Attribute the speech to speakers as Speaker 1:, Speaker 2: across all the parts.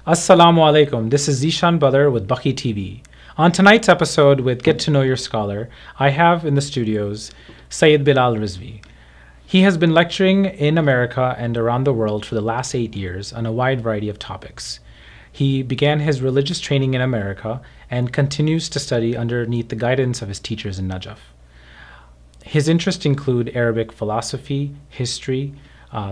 Speaker 1: Assalamu alaikum. This is Zishan Badr with Baqee TV. On tonight's episode with Get to Know Your Scholar, I have in the studios Syed Bilal Rizvi. He has been lecturing in America and around the world for the last 8 years on a wide variety of topics. He began his religious training in America and continues to study underneath the guidance of his teachers in Najaf. His interests include Arabic philosophy, history,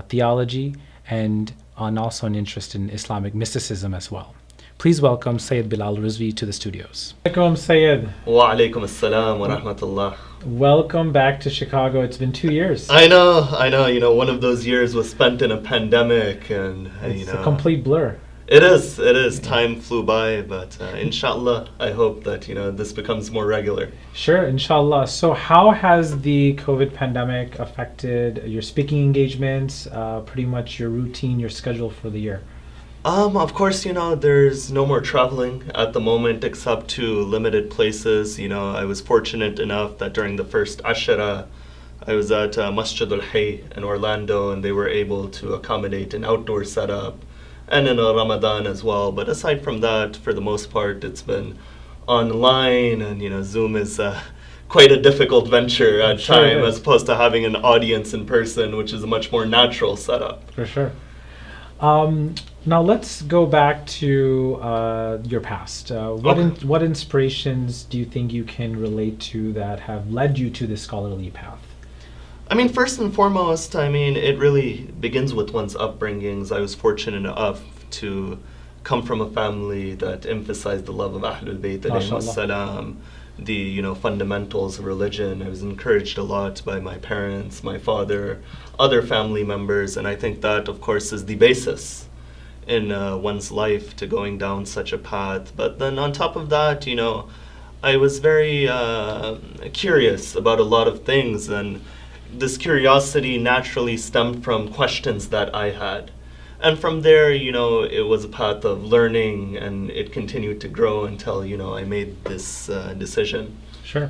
Speaker 1: theology, and also an interest in Islamic mysticism as well. Please welcome Syed Bilal Rizvi to the studios. Welcome, Syed.
Speaker 2: Wa alaikum assalam wa rahmatullah.
Speaker 1: Welcome back to Chicago. It's been 2 years.
Speaker 2: I know. You know, one of those years was spent in a pandemic, and
Speaker 1: It's a complete blur.
Speaker 2: It is. Time flew by, but inshallah, I hope that this becomes more regular.
Speaker 1: Sure, inshallah. So, how has the COVID pandemic affected your speaking engagements, pretty much your routine, your schedule for the year?
Speaker 2: Of course, there's no more traveling at the moment except to limited places. I was fortunate enough that during the first Ashara, I was at Masjid al-Hay in Orlando, and they were able to accommodate an outdoor setup, and in Ramadan as well. But aside from that, for the most part, it's been online, and Zoom is quite a difficult venture at times, as opposed to having an audience in person, which is a much more natural setup.
Speaker 1: For sure. Now let's go back to your past. What inspirations do you think you can relate to that have led you to this scholarly path?
Speaker 2: I mean, first and foremost, it really begins with one's upbringings. I was fortunate enough to come from a family that emphasized the love of Ahlul Bayt alayhi salam, the fundamentals of religion. I was encouraged a lot by my parents, my father, other family members, and I think that, of course, is the basis in one's life to going down such a path. But then on top of that, I was very curious about a lot of things, and this curiosity naturally stemmed from questions that I had. And from there, it was a path of learning, and it continued to grow until, I made this decision.
Speaker 1: Sure.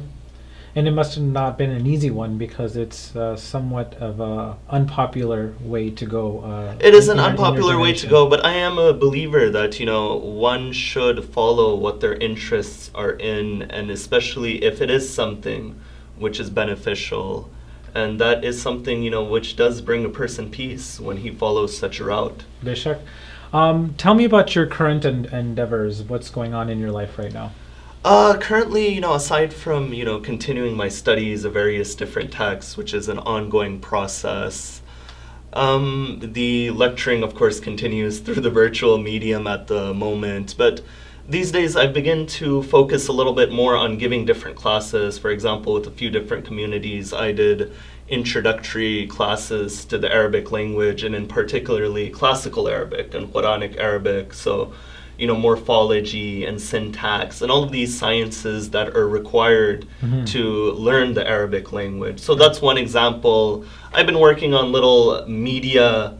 Speaker 1: And it must have not been an easy one, because it's somewhat of an unpopular way to go.
Speaker 2: It is an unpopular way to go, but I am a believer that, one should follow what their interests are in, and especially if it is something which is beneficial. And that is something, which does bring a person peace when he follows such a route.
Speaker 1: Bishak. Tell me about your current endeavors. What's going on in your life right now?
Speaker 2: Currently, aside from, continuing my studies of various different texts, which is an ongoing process, the lecturing, of course, continues through the virtual medium at the moment. But these days, I begin to focus a little bit more on giving different classes. For example, with a few different communities, I did introductory classes to the Arabic language, and in particularly classical Arabic and Quranic Arabic. So, morphology and syntax and all of these sciences that are required to learn the Arabic language. So that's one example. I've been working on little media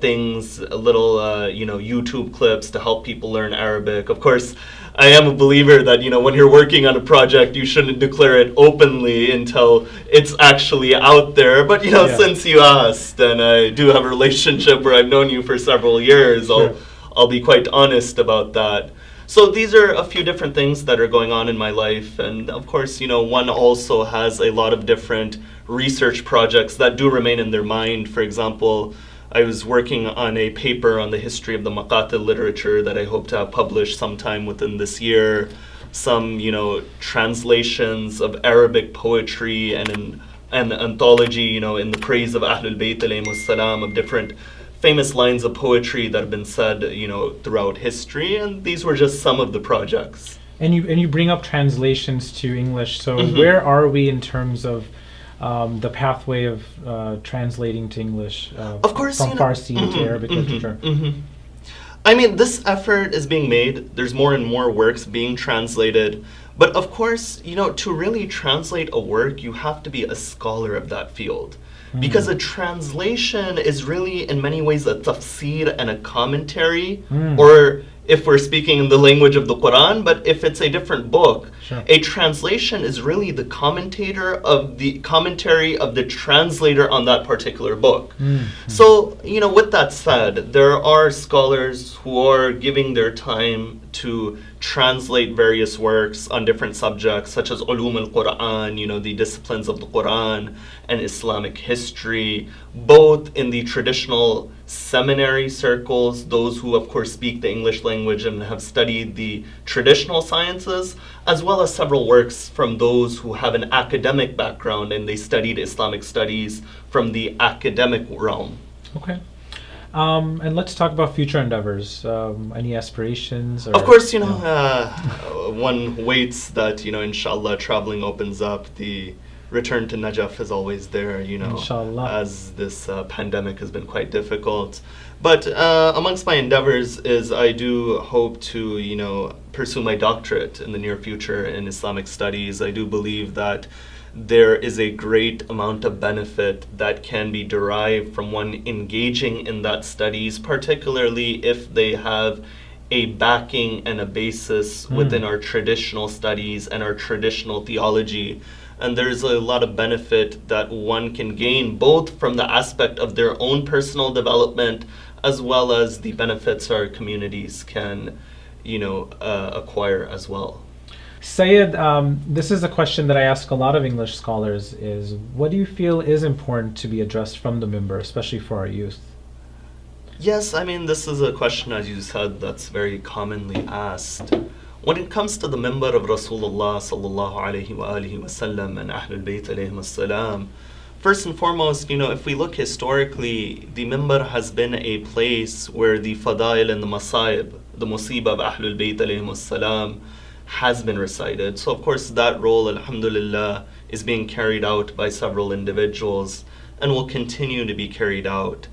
Speaker 2: things, little YouTube clips to help people learn Arabic. Of course, I am a believer that when you're working on a project, you shouldn't declare it openly until it's actually out there. But since you asked, and I do have a relationship where I've known you for several years,
Speaker 1: Sure.
Speaker 2: I'll be quite honest about that. So these are a few different things that are going on in my life, and of course, one also has a lot of different research projects that do remain in their mind. For example, I was working on a paper on the history of the Maqatil literature that I hope to have published sometime within this year. Some, translations of Arabic poetry and an anthology, in the praise of Ahlul Bayt alayhimus salam, of different famous lines of poetry that have been said, throughout history, and these were just some of the projects.
Speaker 1: And you bring up translations to English. So where are we in terms of the pathway of translating to English
Speaker 2: of course,
Speaker 1: from Farsi to Arabic literature?
Speaker 2: I mean, this effort is being made. There's more and more works being translated. But of course, to really translate a work, you have to be a scholar of that field. Because a translation is really, in many ways, a tafsir and a commentary, or if we're speaking in the language of the Quran, but if it's a different book,
Speaker 1: Sure.
Speaker 2: a translation is really the commentary of the translator on that particular book. So, with that said, there are scholars who are giving their time to translate various works on different subjects, such as ulum al-Quran, the disciplines of the Quran and Islamic history, both in the traditional seminary circles, those who of course speak the English language and have studied the traditional sciences, as well as several works from those who have an academic background and they studied Islamic studies from the academic realm.
Speaker 1: Okay. And let's talk about future endeavors. Any aspirations? Or,
Speaker 2: Of course, one waits that, inshallah, traveling opens up. The return to Najaf is always there,
Speaker 1: Inshallah.
Speaker 2: as this pandemic has been quite difficult. But amongst my endeavors is I do hope to, pursue my doctorate in the near future in Islamic studies. I do believe that there is a great amount of benefit that can be derived from one engaging in that studies, particularly if they have a backing and a basis within our traditional studies and our traditional theology. And there's a lot of benefit that one can gain both from the aspect of their own personal development as well as the benefits our communities can, acquire as well.
Speaker 1: Syed, this is a question that I ask a lot of English scholars is, what do you feel is important to be addressed from the minbar, especially for our youth?
Speaker 2: Yes, this is a question, as you said, that's very commonly asked. When it comes to the minbar of Rasulullah sallallahu alayhi wa alihi wa sallam and Ahlul Bayt alayhim as-salam, first and foremost, if we look historically, the minbar has been a place where the fadail and the masaib, the musibah of Ahlul Bayt alayhim as-salam, has been recited. So of course that role, alhamdulillah, is being carried out by several individuals and will continue to be carried out.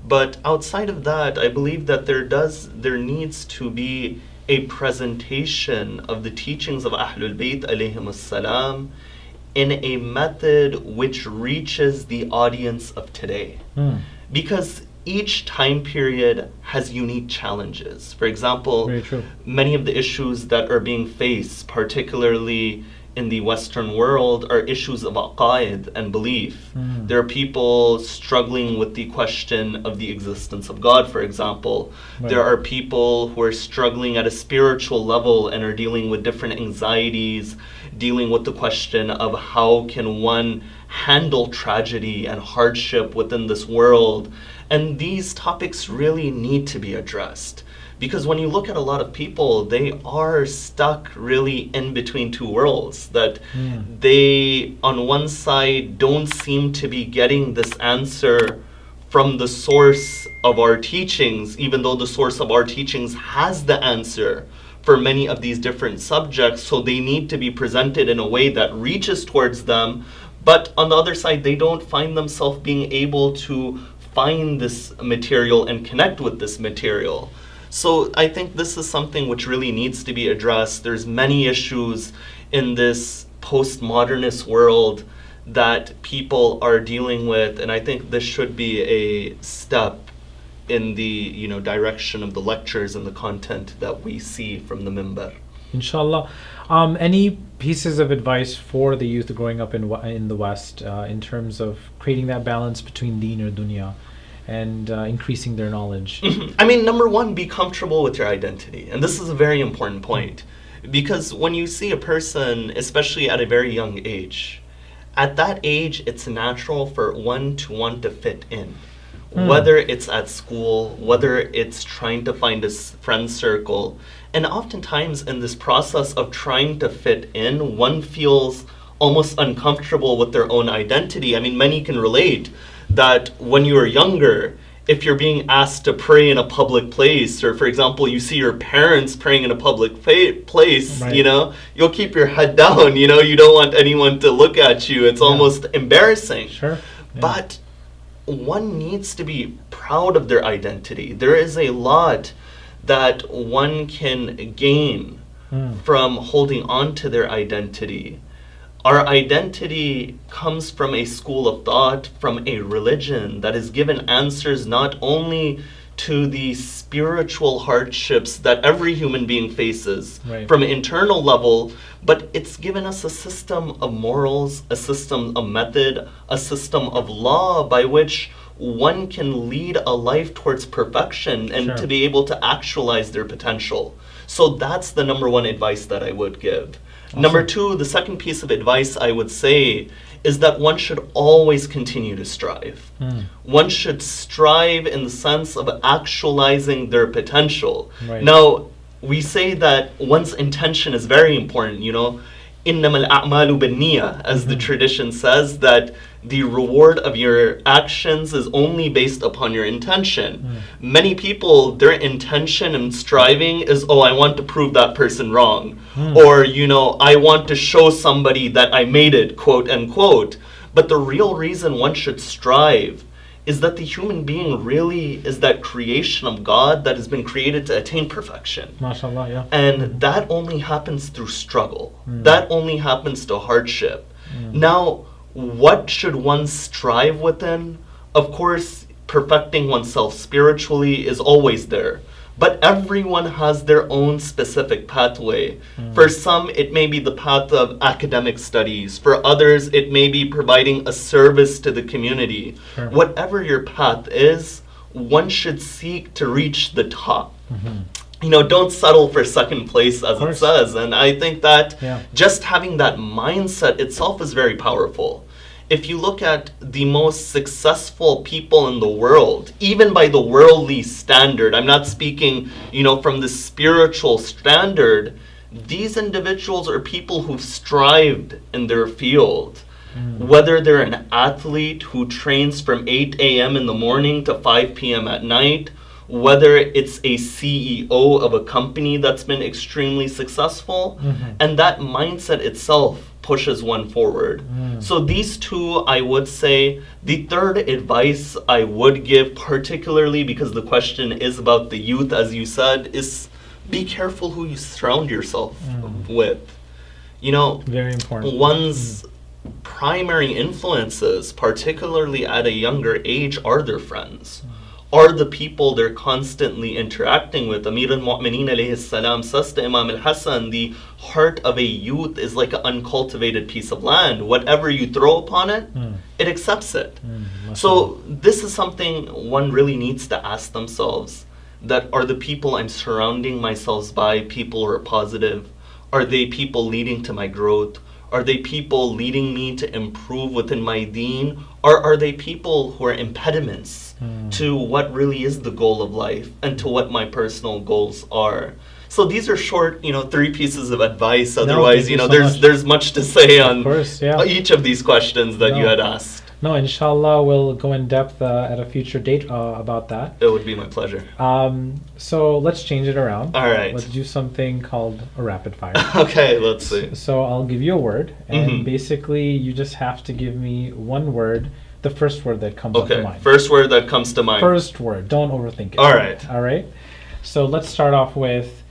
Speaker 2: But outside of that, I believe that there needs to be a presentation of the teachings of Ahlul Bayt alayhim as-salam in a method which reaches the audience of today. Because each time period has unique challenges. For example,
Speaker 1: Very true.
Speaker 2: many of the issues that are being faced, particularly in the Western world, are issues of aqaid and belief. There are people struggling with the question of the existence of God, for example.
Speaker 1: Right.
Speaker 2: There are people who are struggling at a spiritual level and are dealing with different anxieties, dealing with the question of how can one handle tragedy and hardship within this world. And these topics really need to be addressed. Because when you look at a lot of people, they are stuck really in between two worlds. That they, on one side, don't seem to be getting this answer from the source of our teachings, even though the source of our teachings has the answer for many of these different subjects. So they need to be presented in a way that reaches towards them. But on the other side, they don't find themselves being able to find this material and connect with this material. So I think this is something which really needs to be addressed. There's many issues in this postmodernist world that people are dealing with, and I think this should be a step in the direction of the lectures and the content that we see from the minbar.
Speaker 1: Inshallah. Any pieces of advice for the youth growing up in the West in terms of creating that balance between deen or dunya and increasing their knowledge?
Speaker 2: Number one, be comfortable with your identity. And this is a very important point. Because when you see a person, especially at a very young age, at that age, it's natural for one to want to fit in. Whether it's at school, whether it's trying to find a friend circle. And oftentimes in this process of trying to fit in, one feels almost uncomfortable with their own identity. Many can relate that when you're younger, if you're being asked to pray in a public place, or for example, you see your parents praying in a public place,
Speaker 1: Right.
Speaker 2: You'll keep your head down, you don't want anyone to look at you. It's almost embarrassing.
Speaker 1: Sure. Yeah.
Speaker 2: But one needs to be proud of their identity. There is a lot that one can gain from holding on to their identity. Our identity comes from a school of thought, from a religion that has given answers not only to the spiritual hardships that every human being faces
Speaker 1: Right.
Speaker 2: from an internal level, but it's given us a system of morals, a system of method, a system of law by which one can lead a life towards perfection and
Speaker 1: Sure.
Speaker 2: to be able to actualize their potential. So that's the number one advice that I would give.
Speaker 1: Awesome.
Speaker 2: Number two, the second piece of advice I would say is that one should always continue to strive. One should strive in the sense of actualizing their potential.
Speaker 1: Right.
Speaker 2: Now, we say that one's intention is very important, you know. إِنَّمَا الْأَعْمَالُ بِالنِّيَّةِ, as the tradition says, that the reward of your actions is only based upon your intention. Many people, their intention and striving is, oh, I want to prove that person wrong. Or, you know, I want to show somebody that I made it, quote unquote. But the real reason one should strive is that the human being really is that creation of God that has been created to attain perfection.
Speaker 1: MashaAllah, yeah.
Speaker 2: And that only happens through struggle. That only happens to hardship. Now, what should one strive within? Of course, perfecting oneself spiritually is always there. But everyone has their own specific pathway. For some, it may be the path of academic studies. For others, it may be providing a service to the community.
Speaker 1: Sure.
Speaker 2: Whatever your path is, one should seek to reach the top. You know, don't settle for second place, as it
Speaker 1: course.
Speaker 2: says. And I think that
Speaker 1: Yeah.
Speaker 2: just having that mindset itself is very powerful. If you look at the most successful people in the world, even by the worldly standard, I'm not speaking, you know, from the spiritual standard, these individuals are people who've strived in their field. Whether they're an athlete who trains from 8 a.m. in the morning to 5 p.m. at night, whether it's a CEO of a company that's been extremely successful, and that mindset itself pushes one forward. So these two, I would say. The third advice I would give, particularly because the question is about the youth, as you said, is be careful who you surround yourself with. You know,
Speaker 1: Very important.
Speaker 2: one's primary influences, particularly at a younger age, are their friends, are the people they're constantly interacting with. Amir al-Mu'mineen alayhi salam says to Imam al-Hassan, the heart of a youth is like an uncultivated piece of land. Whatever you throw upon it, it accepts it. So this is something one really needs to ask themselves, that are the people I'm surrounding myself by people who are positive? Are they people leading to my growth? Are they people leading me to improve within my deen? Or are they people who are impediments to what really is the goal of life and to what my personal goals are? So these are short, you know, 3 pieces of advice. Otherwise,
Speaker 1: thank
Speaker 2: you know,
Speaker 1: you so much.
Speaker 2: there's much to say on
Speaker 1: course, yeah.
Speaker 2: each of these questions that you
Speaker 1: No.
Speaker 2: had asked.
Speaker 1: No, inshallah, we'll go in depth at a future date about that.
Speaker 2: It would be my pleasure.
Speaker 1: So let's change it around.
Speaker 2: All right.
Speaker 1: Let's do something called a rapid fire.
Speaker 2: Okay, let's see.
Speaker 1: So I'll give you a word, and
Speaker 2: Mhm.
Speaker 1: basically you just have to give me one word, the first word that comes up to
Speaker 2: Okay,
Speaker 1: mind.
Speaker 2: first word that comes to mind.
Speaker 1: First word. Don't overthink it.
Speaker 2: All right.
Speaker 1: All right. So let's start off with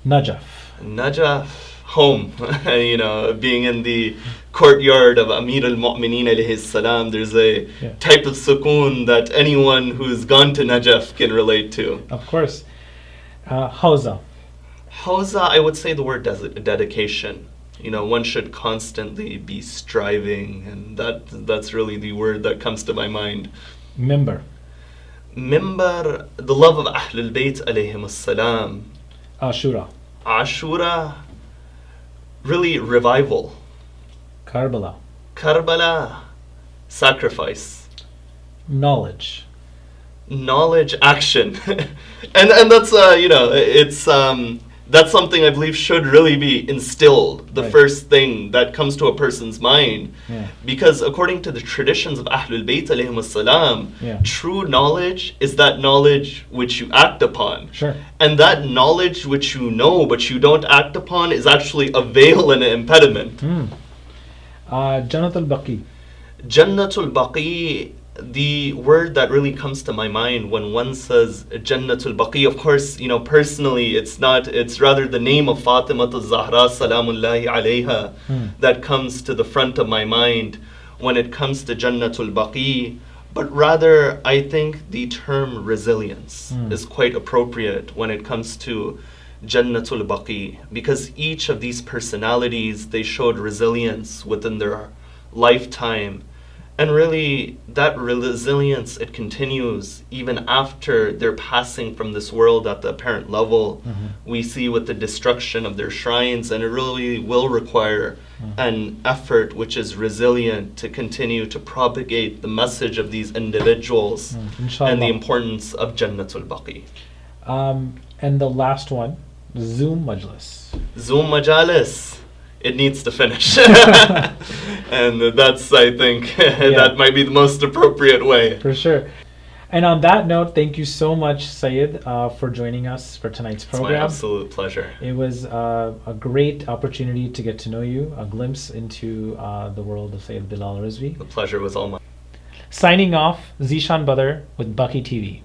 Speaker 1: Najaf.
Speaker 2: Najaf, home. You know, being in the courtyard of Amir al-Mu'mineen alayhi salam, there's a
Speaker 1: Yeah.
Speaker 2: type of sukoon that anyone who's gone to Najaf can relate to.
Speaker 1: Of course. Hawza.
Speaker 2: Hawza, I would say the word dedication. You know, one should constantly be striving, and that's really the word that comes to my mind.
Speaker 1: Mimbar.
Speaker 2: Mimbar, the love of Ahl al-Bayt alayhim as-salam.
Speaker 1: Ashura.
Speaker 2: Ashura, really revival.
Speaker 1: Karbala.
Speaker 2: Karbala, sacrifice.
Speaker 1: Knowledge.
Speaker 2: Knowledge, action. and that's, you know, it's, that's something I believe should really be instilled, the
Speaker 1: Right.
Speaker 2: first thing that comes to a person's mind.
Speaker 1: Yeah.
Speaker 2: Because according to the traditions of Ahlul Bayt alayhim as-salam,
Speaker 1: Yeah.
Speaker 2: true knowledge is that knowledge which you act upon.
Speaker 1: Sure.
Speaker 2: And that knowledge which you know but you don't act upon is actually a veil and an impediment.
Speaker 1: Jannat al-Baqee.
Speaker 2: Jannatul Baqee, the word that really comes to my mind when one says Jannatul Baqee, of course, you know, personally, it's rather the name of Fatima al-Zahra salamullahi alayha that comes to the front of my mind when it comes to Jannatul Baqee. but rather I think the term resilience
Speaker 1: Mm.
Speaker 2: is quite appropriate when it comes to Jannatul Baqee, because each of these personalities, they showed resilience within their lifetime. And really, that resilience, it continues even after they're passing from this world at the apparent level. We see with the destruction of their shrines, and it really will require an effort which is resilient to continue to propagate the message of these individuals and the
Speaker 1: Inshallah.
Speaker 2: importance of Jannatul Baqee.
Speaker 1: And the last one, Zoom Majlis.
Speaker 2: Zoom Majalis, it needs to finish. And that's, I think, that might be the most appropriate way.
Speaker 1: For sure. And on that note, thank you so much, Syed, for joining us for tonight's
Speaker 2: It's
Speaker 1: program.
Speaker 2: my absolute pleasure.
Speaker 1: It was a great opportunity to get to know you, a glimpse into the world of Syed Bilal Rizvi.
Speaker 2: The pleasure was all mine.
Speaker 1: Signing off, Zishan Badr with Baqee TV.